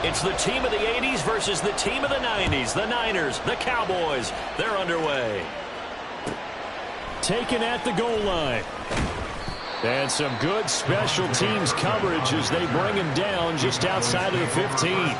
It's the team of the 80s versus the team of the 90s. The Niners, the Cowboys, they're underway. Taken at the goal line. And some good special teams coverage as they bring him down just outside of the 15.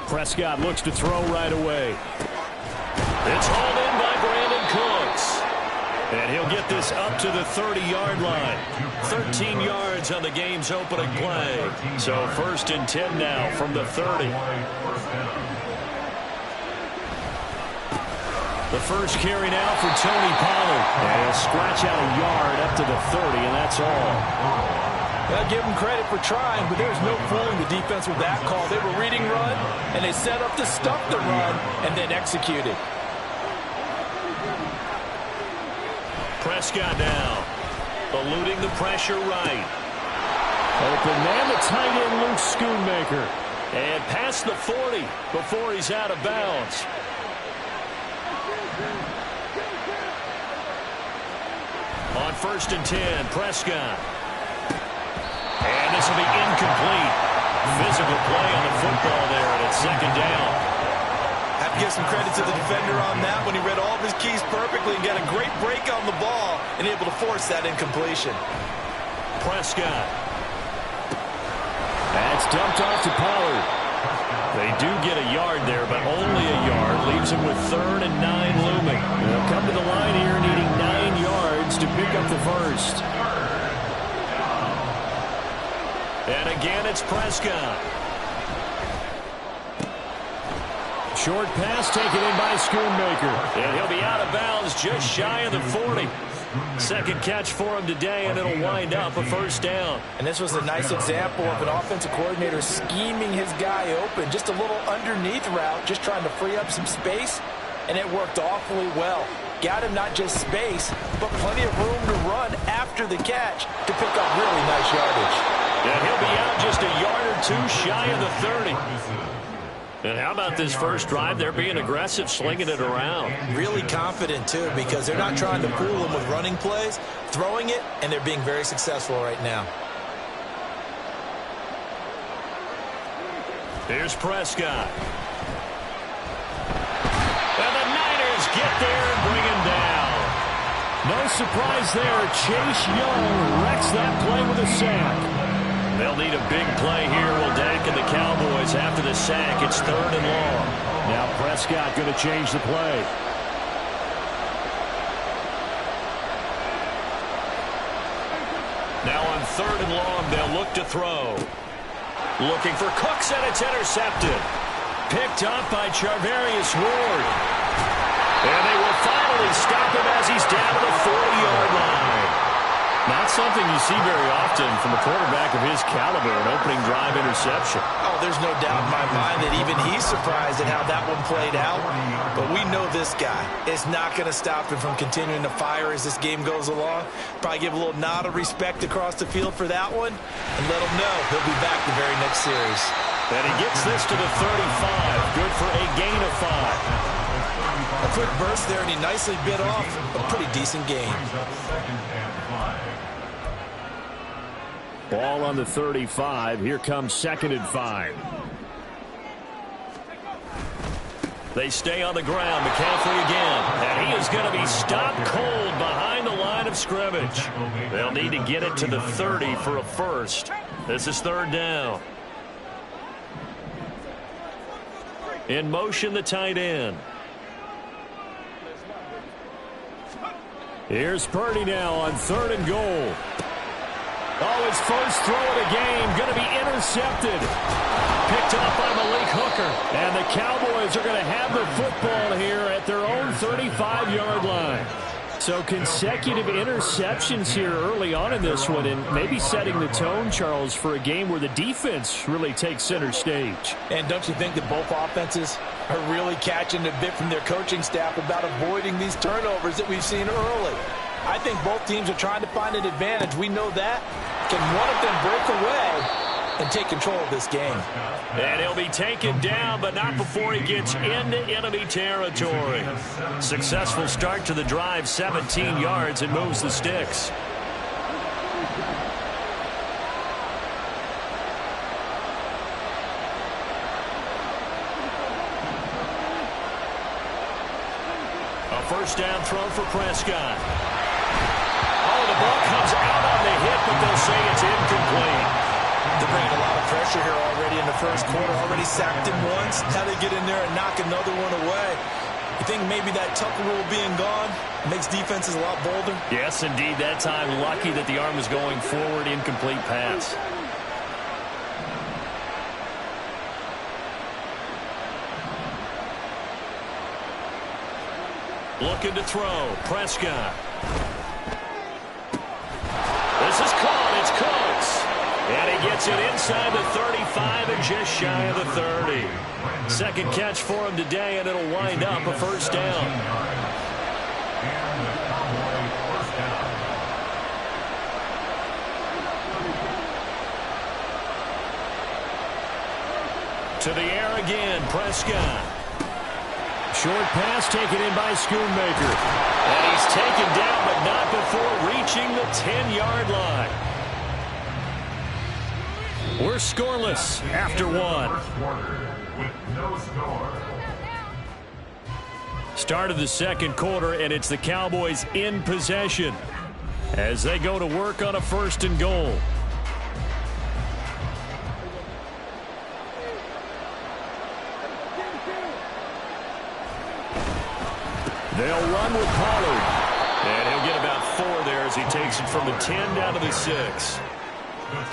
Prescott looks to throw right away. It's hauled in by Brandon Cooks. And he'll get this up to the 30-yard line. 13 yards on the game's opening play. So 1st and 10 now from the 30. The first carry now for Tony Pollard. And he'll scratch out a yard up to the 30, and that's all. I'll give them credit for trying, but there's no fooling the defense with that call. They were reading run, and they set up to stop the run, and then executed. Prescott now, eluding the pressure right. Open man, the tight end, Luke Schoonmaker. And past the 40 before he's out of bounds. On 1st and 10, Prescott. And this will be incomplete. Physical play on the football there, and it's 2nd down. Have to give some credit to the defender on that when he read all of his keys perfectly and got a great break on the ball and able to force that incompletion. Prescott. That's dumped off to Pollard. They do get a yard there, but only a yard. Leaves him with 3rd and 9 looming. They'll come to the line here needing 9 yards to pick up the first. And again, it's Prescott. Short pass taken in by Schoonmaker. And he'll be out of bounds just shy of the 40. Second catch for him today, and it'll wind up a 1st down. And this was a nice example of an offensive coordinator scheming his guy open. Just a little underneath route, just trying to free up some space, and it worked awfully well. Got him not just space, but plenty of room to run after the catch to pick up really nice yardage. And he'll be out just a yard or 2 shy of the 30. And how about this first drive? They're being aggressive, slinging it around. Really confident, too, because they're not trying to fool him with running plays, throwing it, and they're being very successful right now. Here's Prescott. And the Niners get there and bring him down. No surprise there. Chase Young wrecks that play with a sack. They'll need a big play here. Will Dak and the Cowboys after the sack. It's 3rd and long. Now Prescott going to change the play. Now on 3rd and long, they'll look to throw. Looking for Cooks, and it's intercepted. Picked up by Charvarius Ward. And they will finally stop him as he's down to the 40-yard line. Not something you see very often from a quarterback of his caliber, an opening drive interception. Oh, there's no doubt in my mind that even he's surprised at how that one played out. But we know this guy is not going to stop him from continuing to fire as this game goes along. Probably give a little nod of respect across the field for that one and let him know he'll be back the very next series. And he gets this to the 35. Good for a gain of 5. A quick burst there, and he nicely bit off a pretty decent gain. Ball on the 35. Here comes 2nd and 5. They stay on the ground. McCaffrey again. And he is going to be stopped cold behind the line of scrimmage. They'll need to get it to the 30 for a first. This is third down. In motion, the tight end. Here's Purdy now on 3rd and goal. Oh, his first throw of the game going to be intercepted. Picked off by Malik Hooker. And the Cowboys are going to have the football here at their own 35-yard line. So consecutive interceptions here early on in this one, and maybe setting the tone, Charles, for a game where the defense really takes center stage. And don't you think that both offenses are really catching a bit from their coaching staff about avoiding these turnovers that we've seen early? I think both teams are trying to find an advantage. We know that. Can one of them break away and take control of this game? And he'll be taken down, but not before he gets into enemy territory. Successful start to the drive, 17 yards, and moves the sticks. A first down throw for Prescott. Oh, the ball comes out on the hit, but they'll say it's incomplete. They're bringing a lot of pressure here already in the first quarter. Already sacked him once. Now they get in there and knock another one away. You think maybe that Tucker rule being gone makes defenses a lot bolder? Yes, indeed. That time, lucky that the arm is going forward. Incomplete pass. Looking to throw. Prescott. This is caught. It's Cooks. And he gets it inside the 35 and just shy of the 30. Second catch for him today, and it'll wind up a first down. To the air again, Prescott. Short pass taken in by Schoonmaker. And he's taken down, but not before reaching the 10-yard line. We're scoreless after one. Start of the second quarter, and it's the Cowboys in possession as they go to work on a 1st and goal. They'll run with Pollard. And he'll get about 4 there as he takes it from the 10 down to the 6.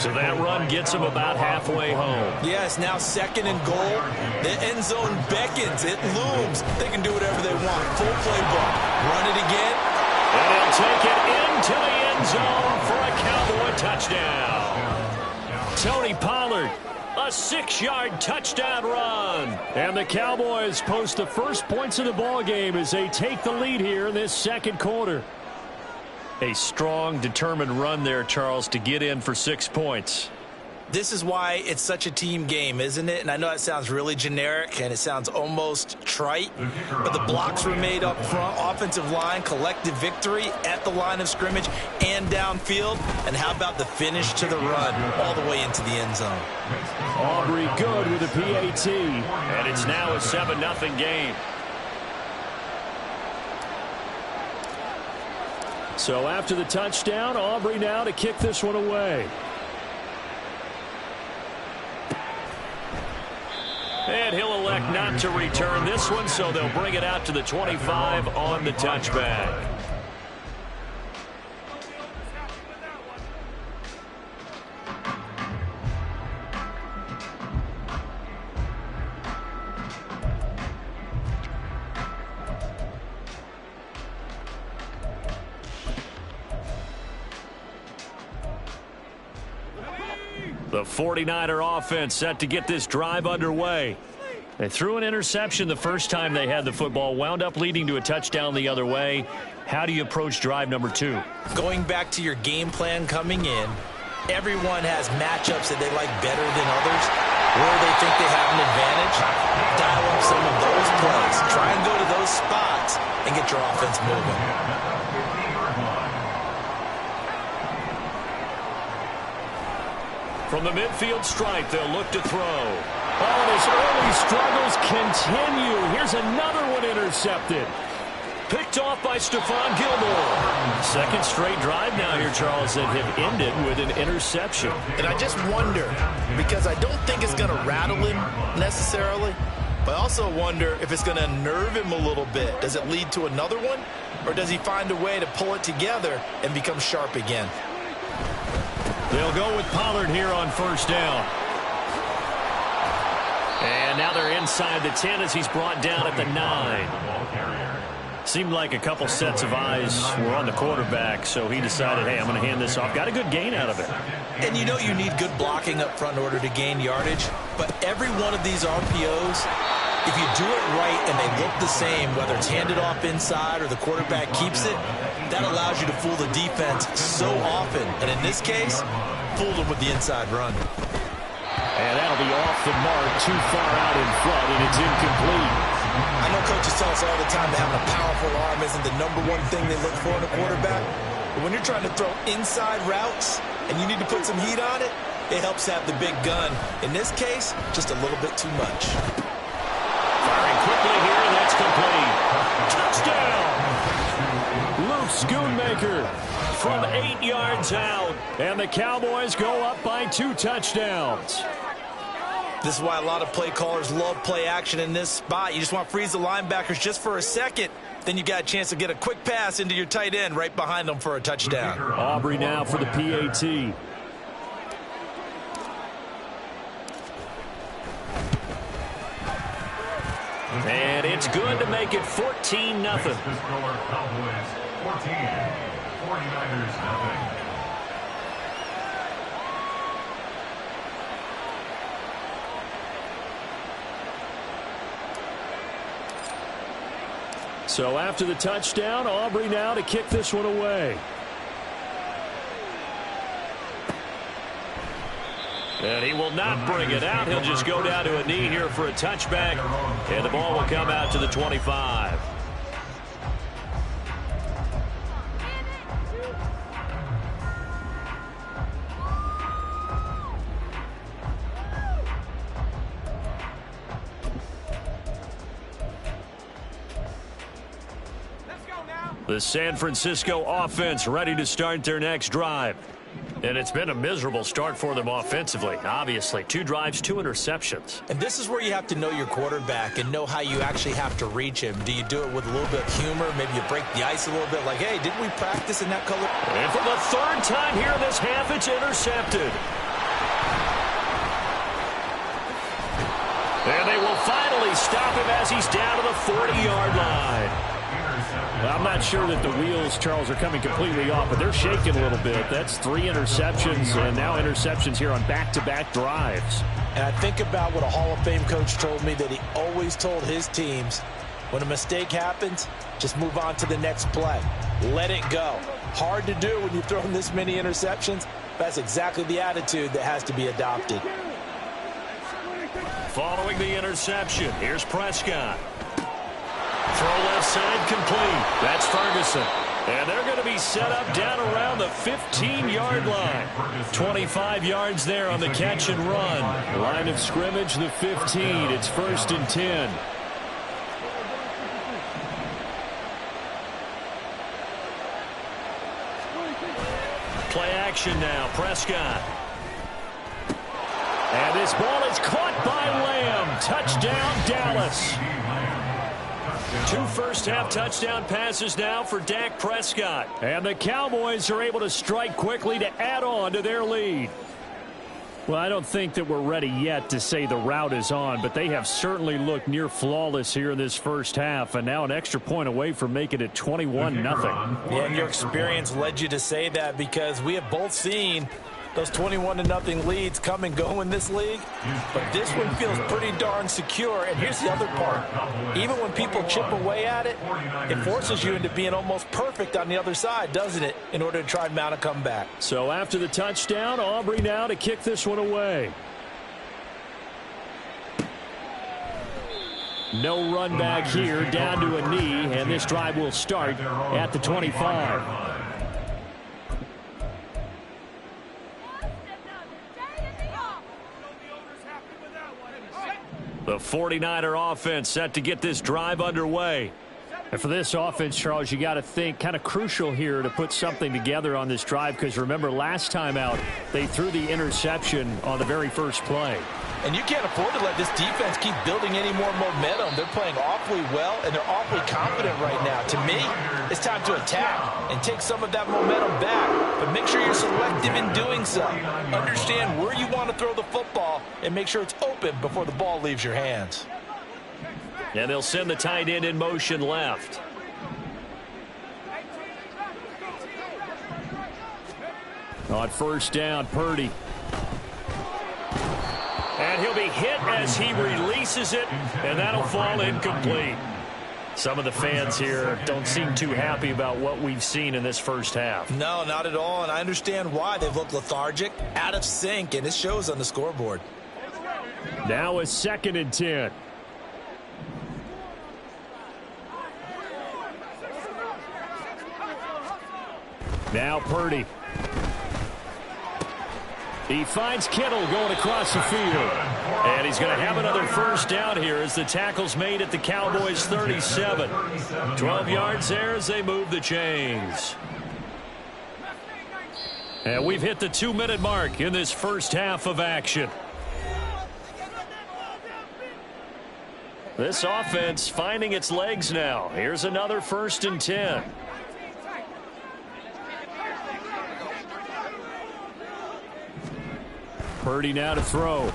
So that run gets him about halfway home. Yes, now 2nd and goal. The end zone beckons. It looms. They can do whatever they want. Full playbook. Run it again. And he'll take it into the end zone for a Cowboy touchdown. Tony Pollard, a 6-yard touchdown run. And the Cowboys post the first points of the ball game as they take the lead here in this second quarter. A strong, determined run there, Charles, to get in for 6 points. This is why it's such a team game, isn't it? And I know it sounds really generic and it sounds almost trite, but the blocks were made up front, offensive line, collective victory at the line of scrimmage and downfield. And how about the finish to the run all the way into the end zone? Aubrey good with a PAT, and it's now a 7-0 game. So after the touchdown, Aubrey now to kick this one away. And he'll elect not to return this one, so they'll bring it out to the 25 on the touchback. The 49er offense set to get this drive underway. They threw an interception the first time they had the football, wound up leading to a touchdown the other way. How do you approach drive number 2? Going back to your game plan coming in, everyone has matchups that they like better than others, where they think they have an advantage. Dial up some of those plays. Try and go to those spots and get your offense moving. From the midfield stripe, they'll look to throw. Oh, and his early struggles continue. Here's another one intercepted. Picked off by Stephon Gilmore. Second straight drive now here, Charles, that have ended with an interception. And I just wonder, because I don't think it's going to rattle him necessarily, but I also wonder if it's going to unnerve him a little bit. Does it lead to another one, or does he find a way to pull it together and become sharp again? They'll go with Pollard here on first down. And now they're inside the 10 as he's brought down at the 9. Seemed like a couple sets of eyes were on the quarterback, so he decided, hey, I'm going to hand this off. Got a good gain out of it. And you know you need good blocking up front in order to gain yardage, but every one of these RPOs, if you do it right and they look the same, whether it's handed off inside or the quarterback keeps it, that allows you to fool the defense so often. And in this case, fooled them with the inside run. And that'll be off the mark, too far out in front, and it's incomplete. I know coaches tell us all the time that having a powerful arm isn't the #1 thing they look for in a quarterback. But when you're trying to throw inside routes and you need to put some heat on it, it helps have the big gun. In this case, just a little bit too much. Firing quickly here, and that's complete. Touchdown! Luke Schoonmaker from 8 yards out. And the Cowboys go up by 2 touchdowns. This is why a lot of play callers love play action in this spot. You just want to freeze the linebackers just for a second. Then you got a chance to get a quick pass into your tight end right behind them for a touchdown. Aubrey now for the PAT. And it's good to make it 14-0. Cowboys 14, 49ers 0. So after the touchdown, Aubrey now to kick this one away. And he will not bring it out. He'll just go down to a knee here for a touchback. And the ball will come out to the 25. The San Francisco offense ready to start their next drive. And it's been a miserable start for them offensively, obviously. 2 drives, 2 interceptions. And this is where you have to know your quarterback and know how you actually have to reach him. Do you do it with a little bit of humor? Maybe you break the ice a little bit like, hey, didn't we practice in that color? And for the 3rd time here in this half, it's intercepted. And they will finally stop him as he's down to the 40-yard line. I'm not sure that the wheels, Charles, are coming completely off, but they're shaking a little bit. That's 3 interceptions, and now interceptions here on back-to-back drives. And I think about what a Hall of Fame coach told me that he always told his teams, when a mistake happens, just move on to the next play. Let it go. Hard to do when you're throwing this many interceptions. That's exactly the attitude that has to be adopted. Following the interception, here's Prescott. Throw left side complete. That's Ferguson. And they're going to be set up down around the 15-yard line. 25 yards there on the catch and run. Line of scrimmage, the 15. It's 1st and 10. Play action now. Prescott. And this ball is caught by Lamb. Touchdown, Dallas. 2 first-half touchdown passes now for Dak Prescott. And the Cowboys are able to strike quickly to add on to their lead. Well, I don't think that we're ready yet to say the route is on, but they have certainly looked near flawless here in this first half, and now an extra point away from making it 21-0. Yeah, and your experience led you to say that because we have both seen those 21-0 leads come and go in this league, but this one feels pretty darn secure. And here's the other part. Even when people chip away at it, it forces you into being almost perfect on the other side, doesn't it, in order to try and mount a comeback. So after the touchdown, Aubrey now to kick this one away. No run back here, down to a knee, and this drive will start at the 25. The 49er offense set to get this drive underway. And for this offense, Charles, you got to think kind of crucial here to put something together on this drive, because remember last time out they threw the interception on the very first play. And you can't afford to let this defense keep building any more momentum. They're playing awfully well, and they're awfully confident right now. To me, it's time to attack and take some of that momentum back. But make sure you're selective in doing so. Understand where you want to throw the football and make sure it's open before the ball leaves your hands. And they'll send the tight end in motion left. On first down, Purdy. And he'll be hit as he releases it, and that'll fall incomplete. Some of the fans here don't seem too happy about what we've seen in this first half. No, not at all, and I understand why. They've looked lethargic, out of sync, and it shows on the scoreboard. Now a 2nd and 10. Now Purdy. He finds Kittle going across the field. And he's going to have another first down here as the tackle's made at the Cowboys' 37. 12 yards there as they move the chains. And we've hit the 2-minute mark in this first half of action. This offense finding its legs now. Here's another 1st and 10. Purdy now to throw.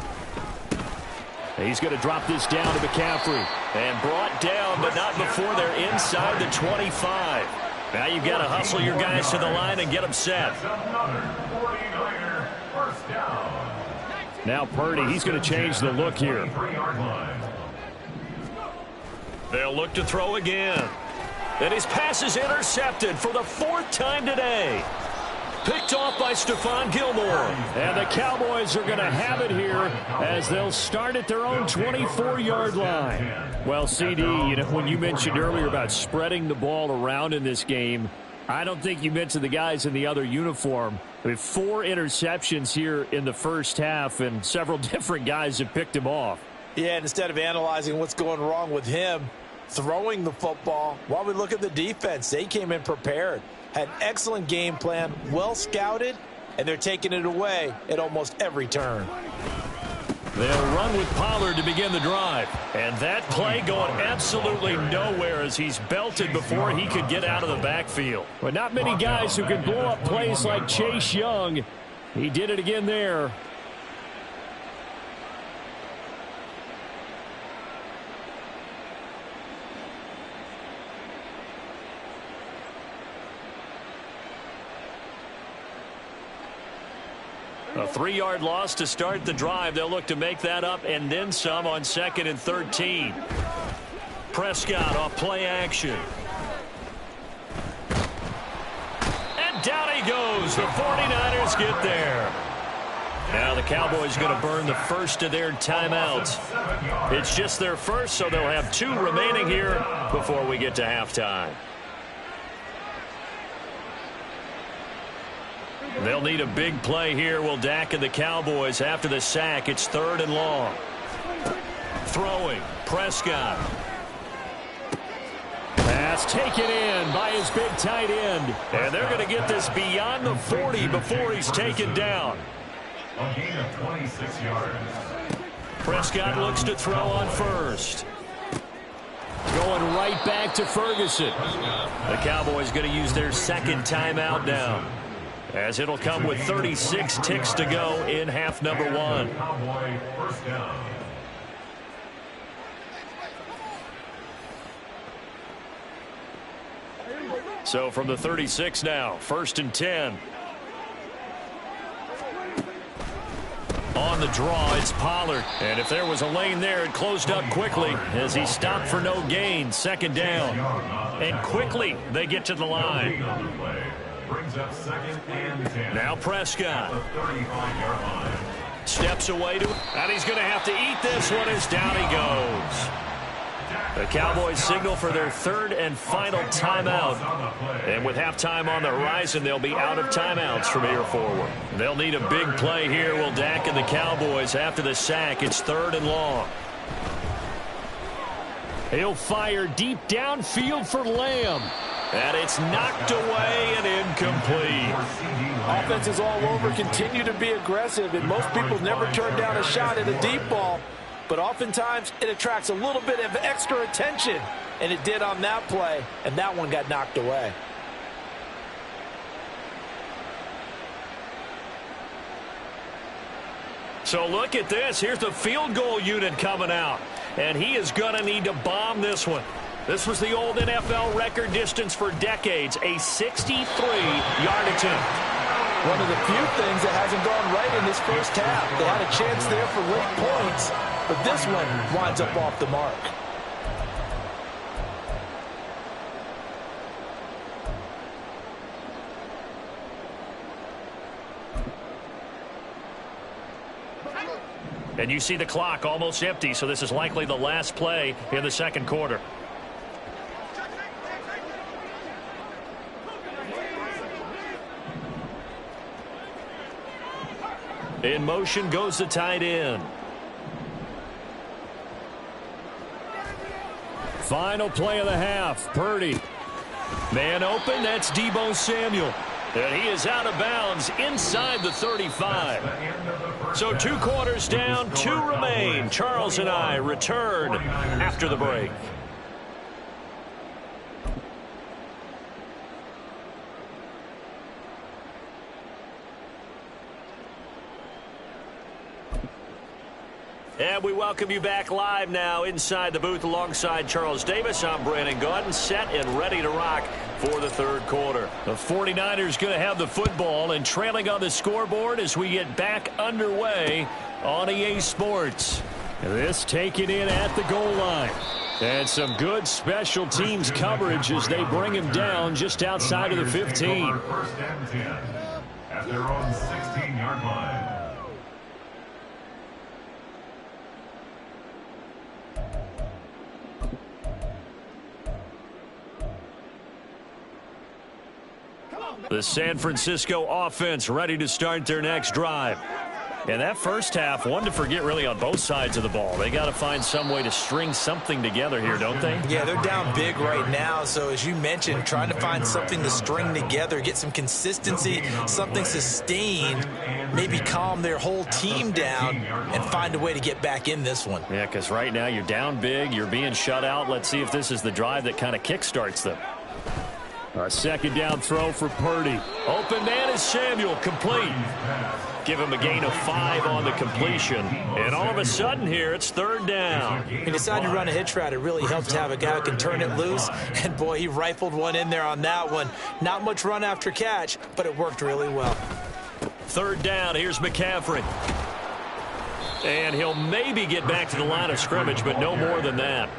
He's going to drop this down to McCaffrey. And brought down, but not before they're inside the 25. Now you've got to hustle your guys to the line and get them set. Now Purdy, he's going to change the look here. They'll look to throw again. And his pass is intercepted for the 4th time today. Picked off by Stephon Gilmore. And the Cowboys are going to have it here as they'll start at their own 24-yard line. Well, CD, you know, when you mentioned earlier about spreading the ball around in this game, I don't think you mentioned the guys in the other uniform. I mean, 4 interceptions here in the first half, and several different guys have picked him off. Yeah, and instead of analyzing what's going wrong with him, throwing the football, while we look at the defense, they came in prepared. Had an excellent game plan, well scouted, and they're taking it away at almost every turn. They'll run with Pollard to begin the drive. And that play going absolutely nowhere as he's belted before he could get out of the backfield. But not many guys who can blow up plays like Chase Young. He did it again there. A 3-yard loss to start the drive. They'll look to make that up and then some on 2nd and 13. Prescott off play action. And down he goes. The 49ers get there. Now the Cowboys going to burn the first of their timeouts. It's just their first, so they'll have 2 remaining here before we get to halftime. They'll need a big play here, will Dak and the Cowboys. After the sack, it's 3rd and long. Throwing, Prescott. Pass taken in by his big tight end. And they're going to get this beyond the 40 before he's taken down. A gain of 26 yards. Prescott looks to throw on first. Going right back to Ferguson. The Cowboys going to use their 2nd timeout now, as it'll come with 36 ticks to go in half number 1. Cowboy first down. So from the 36 now, 1st and 10. On the draw, it's Pollard. And if there was a lane there, it closed up quickly as he stopped for no gain. 2nd down. And quickly they get to the line. Brings up 2nd and 10. Now Prescott. The 35-yard line. Steps away to, and he's going to have to eat this one as down he goes. The Cowboys signal for their 3rd and final timeout. And with halftime on the horizon, they'll be out of timeouts from here forward. They'll need a big play here, will Dak and the Cowboys. After the sack, it's 3rd and long. He'll fire deep downfield for Lamb. And it's knocked away and incomplete. Offenses all over continue to be aggressive, and most people never turn down a shot at a deep ball. But oftentimes, it attracts a little bit of extra attention. And it did on that play, and that one got knocked away. So look at this. Here's the field goal unit coming out. And he is going to need to bomb this one. This was the old NFL record distance for decades, a 63-yard attempt. One of the few things that hasn't gone right in this first half. They had a chance there for late points, but this one winds up off the mark. And you see the clock almost empty, so this is likely the last play in the second quarter. In motion goes the tight end. Final play of the half. Purdy. Man open. That's Deebo Samuel. And he is out of bounds inside the 35. So 2 quarters down, 2 remain. Charles and I return after the break. And we welcome you back live now inside the booth alongside Charles Davis. I'm Brandon Gaudin, set and ready to rock for the third quarter. The 49ers going to have the football and trailing on the scoreboard as we get back underway on EA Sports. This taken in at the goal line. And some good special teams coverage as they bring him down just outside of the 15. First and 10 at their own 16-yard line. The San Francisco offense ready to start their next drive. And that first half, one to forget really on both sides of the ball. They got to find some way to string something together here, don't they? Yeah, they're down big right now. So as you mentioned, trying to find something to string together, get some consistency, something sustained, maybe calm their whole team down and find a way to get back in this one. Yeah, because right now you're down big, you're being shut out. Let's see if this is the drive that kind of kickstarts them. A second down throw for Purdy. Open man is Samuel, complete. Give him a gain of 5 on the completion. And all of a sudden here, it's third down. He decided to run a hitch route. It really helps to have a guy who can turn it loose. And, boy, he rifled one in there on that one. Not much run after catch, but it worked really well. Third down, here's McCaffrey. And he'll maybe get back to the line of scrimmage, but no more than that.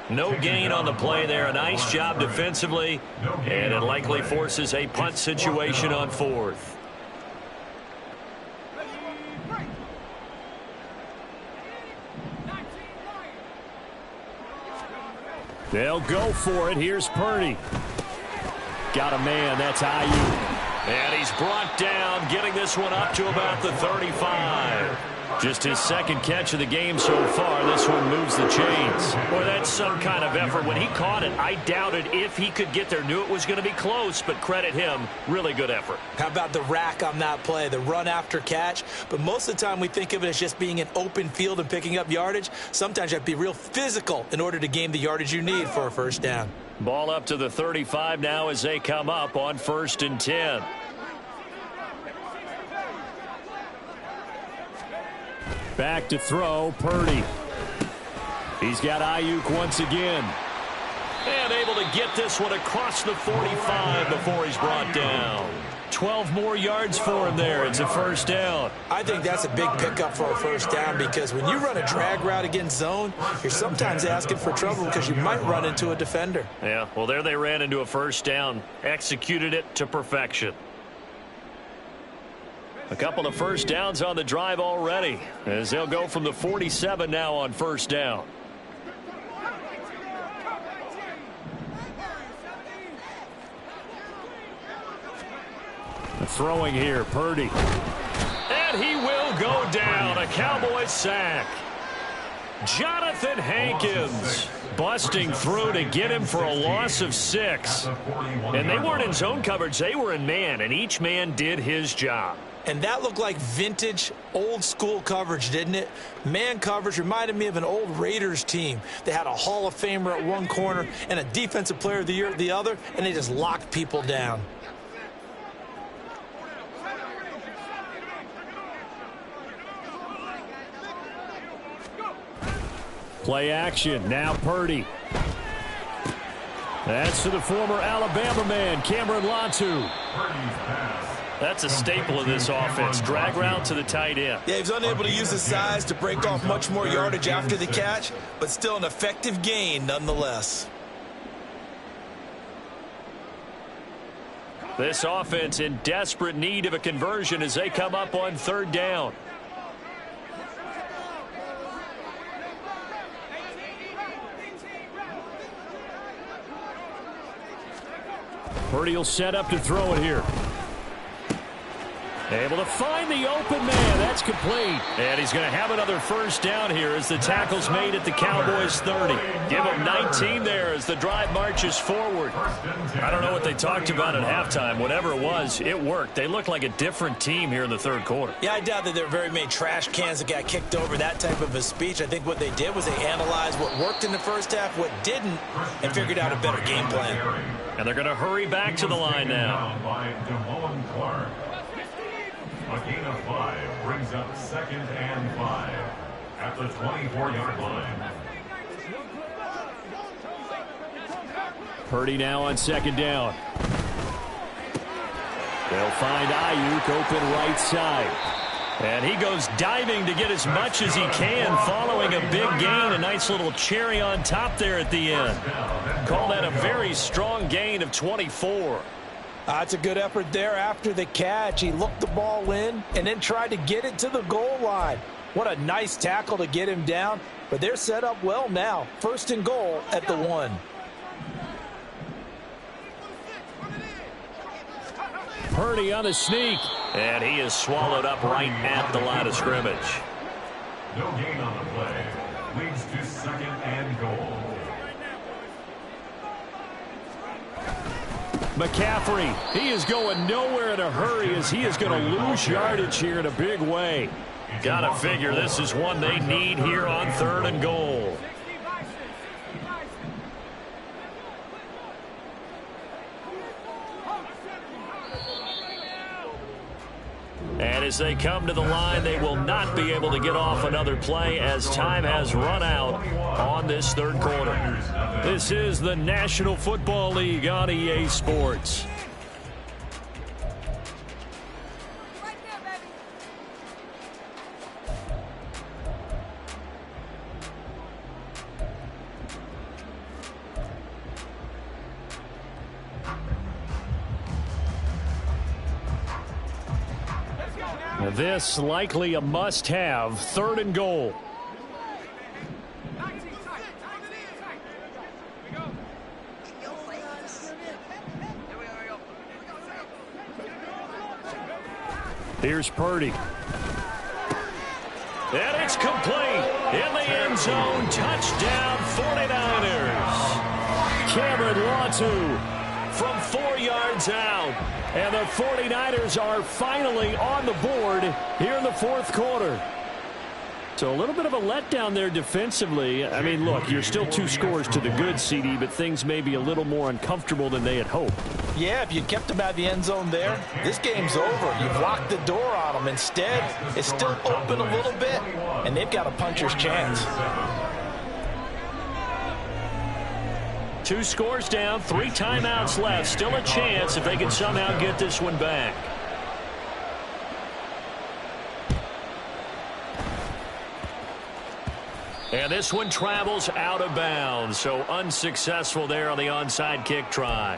No gain on the play there. A nice job defensively, and it likely forces a punt situation on fourth. They'll go for it. Here's Purdy. Got a man. That's Ayuk. And he's brought down, getting this one up to about the 35. Just his second catch of the game so far. This one moves the chains. Boy, that's some kind of effort. When he caught it, I doubted if he could get there. Knew it was going to be close, but credit him. Really good effort. How about the rack on that play, the run after catch? But most of the time we think of it as just being an open field and picking up yardage. Sometimes you have to be real physical in order to gain the yardage you need for a first down. Ball up to the 35 now as they come up on 1st and 10. Back to throw, Purdy. He's got Ayuk once again. And able to get this one across the 45 before he's brought down. 12 more yards for him there. It's a first down. I think that's a big pickup for a first down because when you run a drag route against zone, you're sometimes asking for trouble because you might run into a defender. Yeah, well, there they ran into a first down. Executed it to perfection. A couple of first downs on the drive already as they'll go from the 47 now on first down. Throwing here, Purdy. And he will go down. A Cowboys sack. Jonathan Hankins busting through to get him for a loss of 6. And they weren't in zone coverage. They were in man, and each man did his job. And that looked like vintage, old-school coverage, didn't it? Man coverage reminded me of an old Raiders team. They had a Hall of Famer at one corner and a Defensive Player of the Year at the other, and they just locked people down. Play action. Now Purdy. That's to the former Alabama man, Cameron Latu. That's a staple of this offense. Drag route to the tight end. Yeah, he was unable to use his size to break off much more yardage after the catch, but still an effective gain nonetheless. This offense in desperate need of a conversion as they come up on 3rd down. Purdy will set up to throw it here. Able to find the open man. That's complete. And he's going to have another 1st down here as the tackle's made at the Cowboys 30. Give him 19 there as the drive marches forward. I don't know what they talked about at halftime. Whatever it was, it worked. They look like a different team here in the 3rd quarter. Yeah, I doubt that there are very many trash cans that got kicked over that type of a speech. I think what they did was they analyzed what worked in the 1st half, what didn't, and figured out a better game plan. And they're going to hurry back to the line now. A gain of 5 brings up 2nd and 5 at the 24-yard line. Purdy now on 2nd down. They'll find Ayuk open right side. And he goes diving to get as much as he can following a big gain. A nice little cherry on top there at the end. Call that a very strong gain of 24. That's a good effort there after the catch. He looked the ball in and then tried to get it to the goal line. What a nice tackle to get him down. But they're set up well now. 1st and goal at the 1. Purdy on the sneak. And he is swallowed up right at the line of scrimmage. No gain on the play. Leads to 2nd and goal. McCaffrey, he is going nowhere in a hurry as he is going to lose yardage here in a big way. Gotta figure this is one they need here on 3rd and goal. And as they come to the line, they will not be able to get off another play as time has run out on this 3rd quarter. This is the National Football League on EA Sports. This likely a must-have 3rd and goal. Here's Purdy. And it's complete. In the end zone. Touchdown 49ers. Cameron Latu from 4 yards out. And the 49ers are finally on the board here in the 4th quarter. So a little bit of a letdown there defensively. I mean, look, you're still 2 scores to the good, CD, but things may be a little more uncomfortable than they had hoped. Yeah, if you kept them out of the end zone there, this game's over. You've locked the door on them. Instead, it's still open a little bit, and they've got a puncher's chance. 2 scores down, 3 timeouts left. Still a chance if they can somehow get this one back. And this one travels out of bounds, so unsuccessful there on the onside kick try.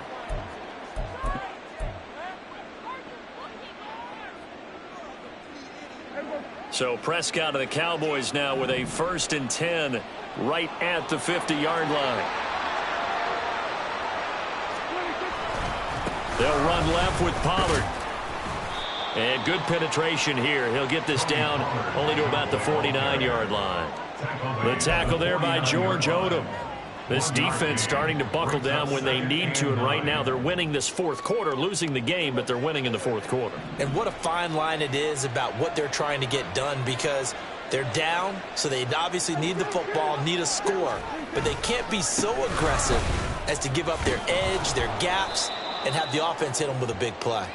So Prescott of the Cowboys now with a 1st and 10 right at the 50-yard line. They'll run left with Pollard. And good penetration here. He'll get this down only to about the 49-yard line. The tackle there by George Odom. This defense starting to buckle down when they need to, and right now they're winning this fourth quarter, losing the game, but they're winning in the fourth quarter. And what a fine line it is about what they're trying to get done, because they're down, so they obviously need the football, need a score, but they can't be so aggressive as to give up their edge, their gaps, and have the offense hit them with a big play.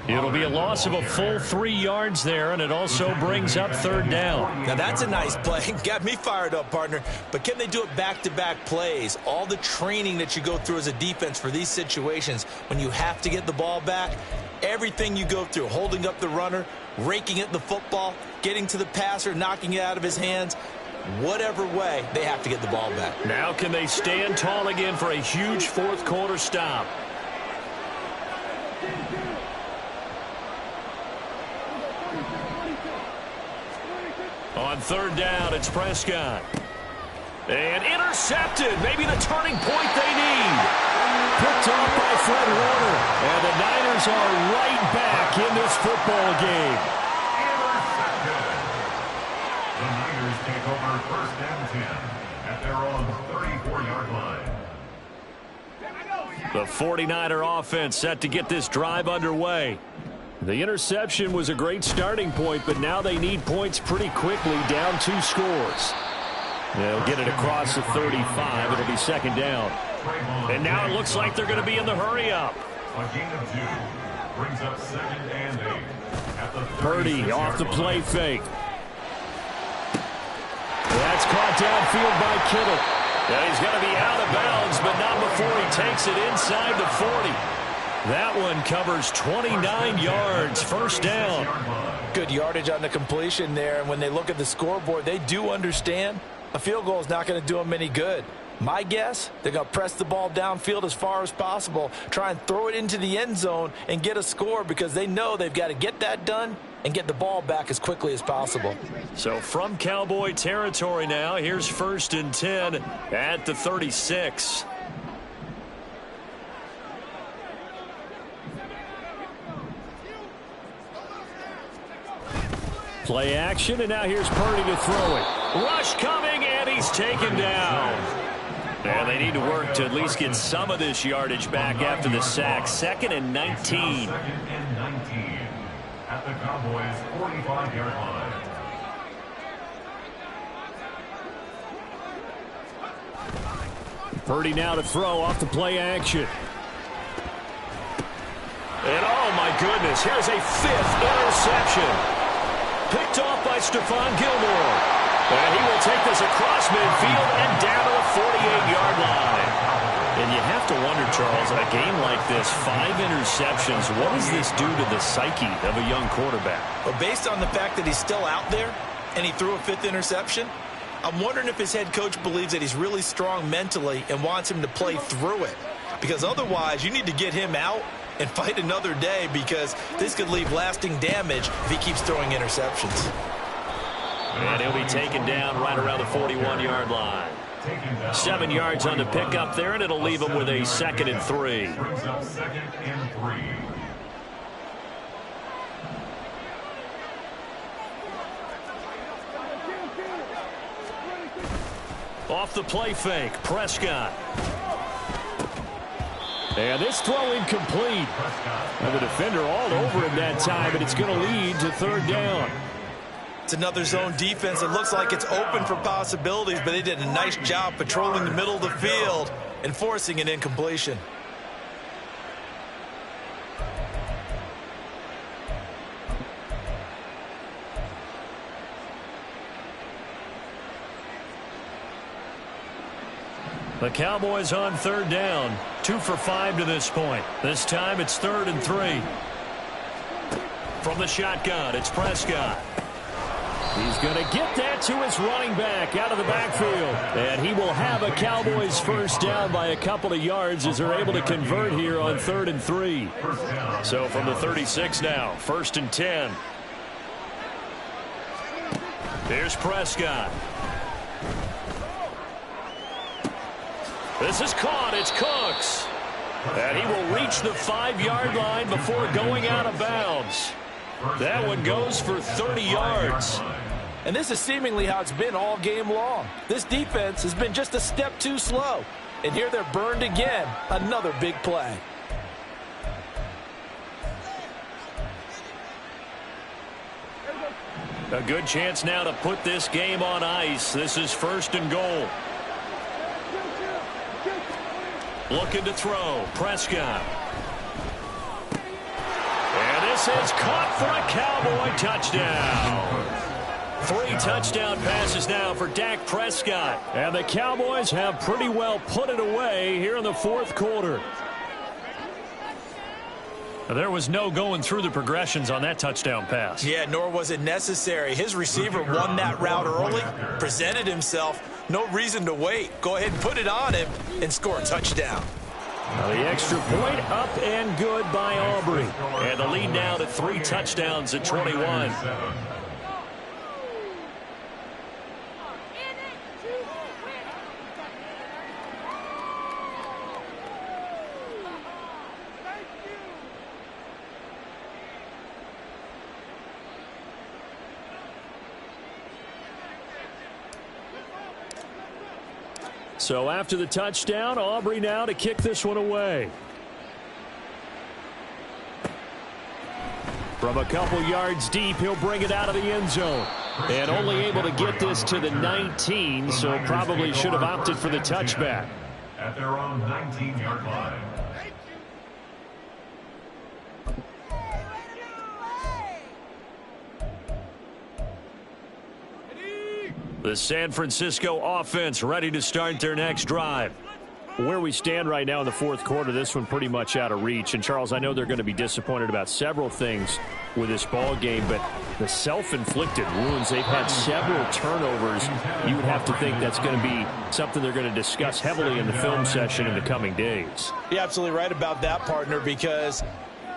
It'll be a loss of a full 3 yards there, and it also brings up third down. Now, that's a nice play. Got me fired up, partner. But can they do it back-to-back plays? All the training that you go through as a defense for these situations, when you have to get the ball back, everything you go through, holding up the runner, raking at the football, getting to the passer, knocking it out of his hands, whatever way, they have to get the ball back. Now can they stand tall again for a huge fourth quarter stop? On third down, it's Prescott. And intercepted. Maybe the turning point they need. Picked off by Fred Warner. And the Niners are right back in this football game. The Niners take over first and 10 at their own 34-yard line. The 49er offense set to get this drive underway. The interception was a great starting point, but now they need points pretty quickly, down 2 scores. They'll get it across the 35. It'll be second down. And now it looks like they're going to be in the hurry-up. A gain of 2 brings up second and 8 at the Purdy off the play fake. That's caught downfield by Kittle. Now he's going to be out of bounds, but not before he takes it inside the 40. That one covers 29 yards, first down. Good yardage on the completion there, and when they look at the scoreboard, they do understand a field goal is not going to do them any good. My guess, they're going to press the ball downfield as far as possible, try and throw it into the end zone and get a score, because they know they've got to get that done and get the ball back as quickly as possible. So from Cowboy territory now, here's first and 10 at the 36. Play action, and now here's Purdy to throw it. Rush coming, and he's taken down. And they need to work to at least get some of this yardage back after the sack. Second and 19. Second and 19 at the Cowboys' 45-yard line. Purdy now to throw off the play action. And oh my goodness, here's a 5th interception. Picked off by Stephon Gilmore. And he will take this across midfield and down to the 48-yard line. And you have to wonder, Charles, in a game like this, 5 interceptions, what does this do to the psyche of a young quarterback? But based on the fact that he's still out there and he threw a 5th interception, I'm wondering if his head coach believes that he's really strong mentally and wants him to play through it. Because otherwise, you need to get him out and fight another day, because this could leave lasting damage if he keeps throwing interceptions. And he'll be taken down right around the 41-yard line. 7 yards on the pickup there, and it'll leave him with a 2nd and 3. Brings up second and 3. Off the play fake, Prescott. And this throw incomplete. And the defender all over him that time, and it's going to lead to third down. It's another zone defense. It looks like it's open for possibilities, but they did a nice job patrolling the middle of the field and forcing an incompletion. The Cowboys on third down. 2 for 5 to this point. This time it's 3rd and 3. From the shotgun, it's Prescott. He's going to get that to his running back out of the backfield. And he will have a Cowboys first down by a couple of yards as they're able to convert here on 3rd and 3. So from the 36 now, 1st and 10. Here's Prescott. This is caught. It's Cooks. And he will reach the 5-yard line before going out of bounds. That one goes for 30 yards. And this is seemingly how it's been all game long. This defense has been just a step too slow. And here they're burned again. Another big play. A good chance now to put this game on ice. This is 1st and goal. Looking to throw. Prescott. And this is caught for a Cowboy touchdown. 3 touchdown passes now for Dak Prescott. And the Cowboys have pretty well put it away here in the 4th quarter. There was no going through the progressions on that touchdown pass. Yeah, nor was it necessary. His receiver won that route early, presented himself. No reason to wait. Go ahead and put it on him and score a touchdown. The extra point up and good by Aubrey. And the lead now to 3 touchdowns at 21. So after the touchdown, Aubrey now to kick this one away. From a couple yards deep, he'll bring it out of the end zone. And only able to get this to the 19, so probably should have opted for the touchback. At their own 19-yard line. The San Francisco offense ready to start their next drive. Where we stand right now in the 4th quarter, this one pretty much out of reach. And, Charles, I know they're going to be disappointed about several things with this ball game, but the self-inflicted wounds, they've had several turnovers. You would have to think that's going to be something they're going to discuss heavily in the film session in the coming days. You're absolutely right about that, partner, because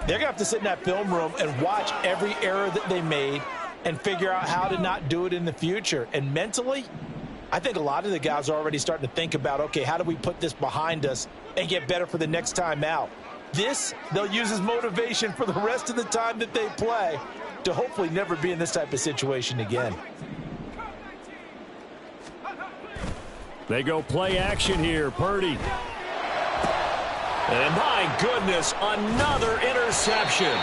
they're going to have to sit in that film room and watch every error that they made and figure out how to not do it in the future. And mentally, I think a lot of the guys are already starting to think about, okay, how do we put this behind us and get better for the next time out? This, they'll use as motivation for the rest of the time that they play to hopefully never be in this type of situation again. They go play action here. Purdy. And my goodness, another interception.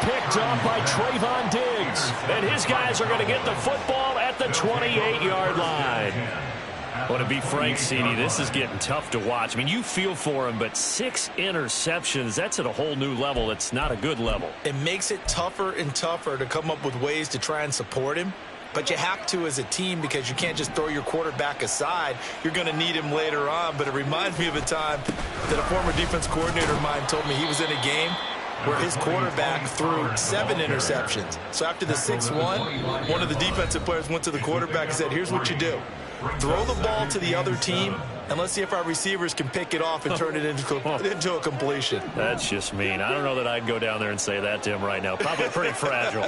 Picked off by Trayvon Diggs. And his guys are going to get the football at the 28-yard line. Well, to be frank, CD, this is getting tough to watch. I mean, you feel for him, but 6 interceptions, that's at a whole new level. It's not a good level. It makes it tougher and tougher to come up with ways to try and support him. But you have to as a team because you can't just throw your quarterback aside. You're going to need him later on. But it reminds me of a time that a former defense coordinator of mine told me he was in a game where his quarterback threw 7 interceptions. So after the 6-1, one of the defensive players went to the quarterback and said, here's what you do. Throw the ball to the other team, and let's see if our receivers can pick it off and turn it into a completion. That's just mean. I don't know that I'd go down there and say that to him right now. Probably pretty fragile.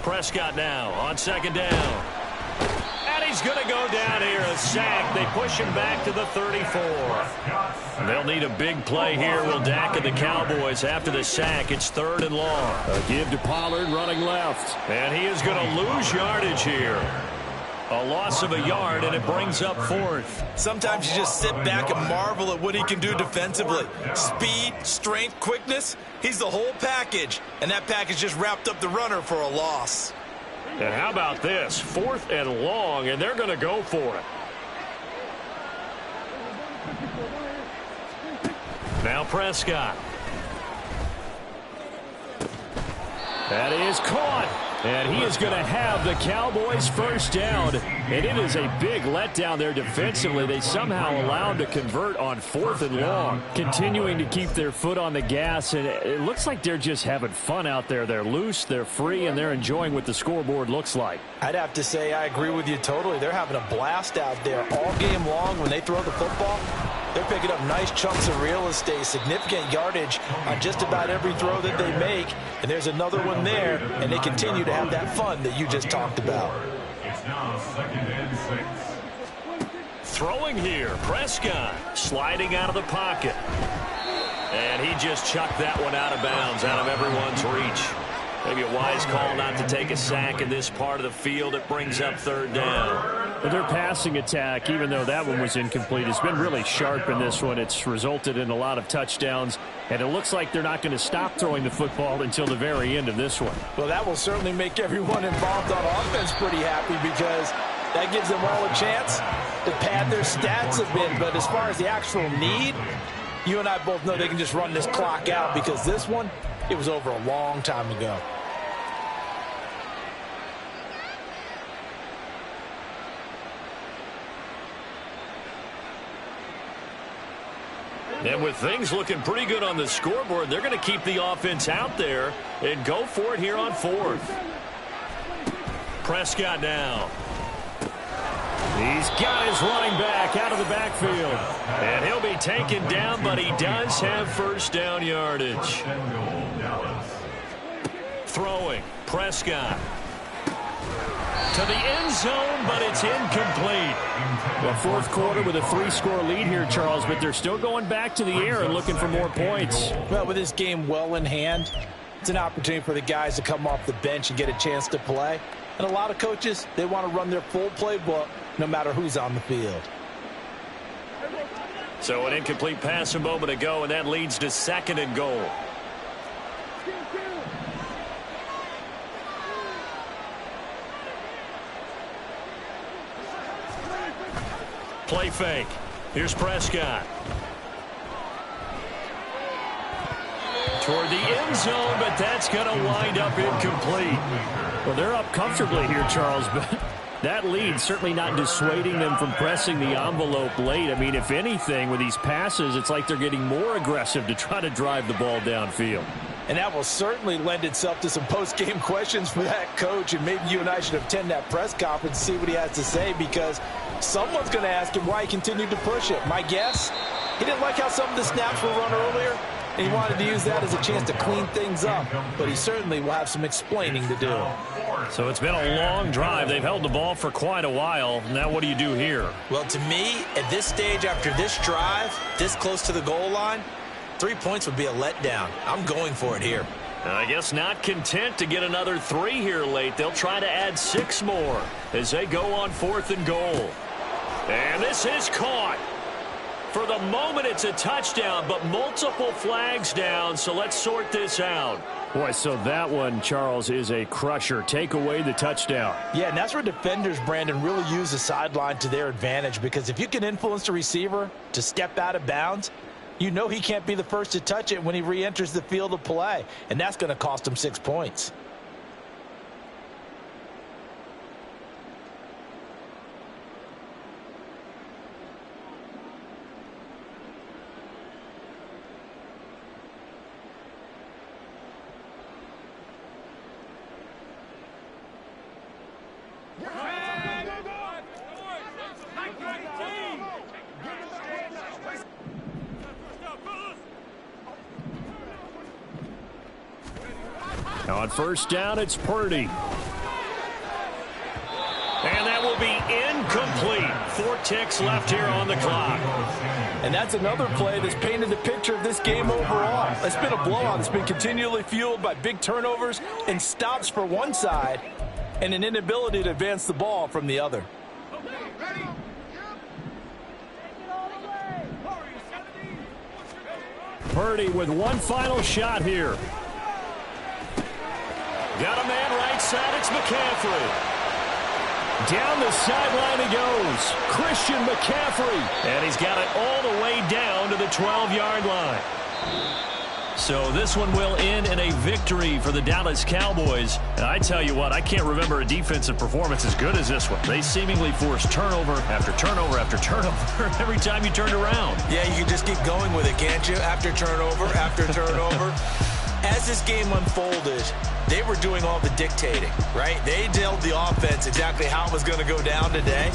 Prescott now on 2nd down. And he's going to go down here, a sack. They push him back to the 34. They'll need a big play here, will Dak and the Cowboys. After the sack, it's 3rd and long. A give to Pollard running left. And he is going to lose yardage here. A loss of a yard, and it brings up 4th. Sometimes you just sit back and marvel at what he can do defensively. Speed, strength, quickness, he's the whole package. And that package just wrapped up the runner for a loss. And how about this? 4th and long, and they're going to go for it. Now Prescott. That is caught. And he is going to have the Cowboys first down. And it is a big letdown there defensively. They somehow allowed to convert on 4th and long. Continuing to keep their foot on the gas. And it looks like they're just having fun out there. They're loose, they're free, and they're enjoying what the scoreboard looks like. I'd have to say I agree with you totally. They're having a blast out there all game long when they throw the football. They're picking up nice chunks of real estate, significant yardage on just about every throw that they make. And there's another one there, and they continue to have that fun that you just talked about. It's now 2nd and 6. Throwing here, Prescott sliding out of the pocket. And he just chucked that one out of bounds, out of everyone's reach. Maybe a wise call not to take a sack in this part of the field. It brings up third down. Well, their passing attack, even though that one was incomplete, has been really sharp in this one. It's resulted in a lot of touchdowns, and it looks like they're not going to stop throwing the football until the very end of this one. Well, that will certainly make everyone involved on offense pretty happy because that gives them all a chance to pad their stats a bit. But as far as the actual need, you and I both know they can just run this clock out because this one, it was over a long time ago. And with things looking pretty good on the scoreboard, they're going to keep the offense out there and go for it here on fourth. Prescott now. He's got his running back out of the backfield. And he'll be taken down, but he does have first down yardage. Throwing, Prescott. To the end zone, but it's incomplete. Well, fourth quarter with a 3-score lead here, Charles, but they're still going back to the air and looking for more points. Well, with this game well in hand, it's an opportunity for the guys to come off the bench and get a chance to play. And a lot of coaches, they want to run their full playbook no matter who's on the field. So an incomplete pass a moment ago, and that leads to second and goal. Play fake. Here's Prescott. Toward the end zone, but that's going to wind up incomplete. Well, they're up comfortably here, Charles, but that lead certainly not dissuading them from pressing the envelope late. I mean, if anything, with these passes, it's like they're getting more aggressive to try to drive the ball downfield. And that will certainly lend itself to some post-game questions for that coach. And maybe you and I should attend that press conference and see what he has to say, because someone's going to ask him why he continued to push it. My guess, he didn't like how some of the snaps were run earlier, and he wanted to use that as a chance to clean things up. But he certainly will have some explaining to do. So it's been a long drive. They've held the ball for quite a while. Now what do you do here? Well, to me, at this stage, after this drive, this close to the goal line, 3 points would be a letdown. I'm going for it here. I guess not content to get another 3 here late. They'll try to add 6 more as they go on fourth and goal. And this is caught. For the moment, it's a touchdown, but multiple flags down, so let's sort this out. Boy, so that one, Charles, is a crusher. Take away the touchdown. Yeah, and that's where defenders, Brandon, really use the sideline to their advantage, because if you can influence the receiver to step out of bounds, you know he can't be the first to touch it when he re-enters the field of play, and that's going to cost him 6 points. Now on first down, it's Purdy. And that will be incomplete. 4 ticks left here on the clock. And that's another play that's painted the picture of this game overall. It's been a blowout. It's been continually fueled by big turnovers and stops for one side and an inability to advance the ball from the other. Purdy with one final shot here. Got a man right side. It's McCaffrey. Down the sideline he goes. Christian McCaffrey. And he's got it all the way down to the 12-yard line. So this one will end in a victory for the Dallas Cowboys. And I tell you what, I can't remember a defensive performance as good as this one. They seemingly forced turnover after turnover after turnover every time you turned around. Yeah, you can just keep going with it, can't you? After turnover. As this game unfolded, they were doing all the dictating, right? They told the offense exactly how it was going to go down today.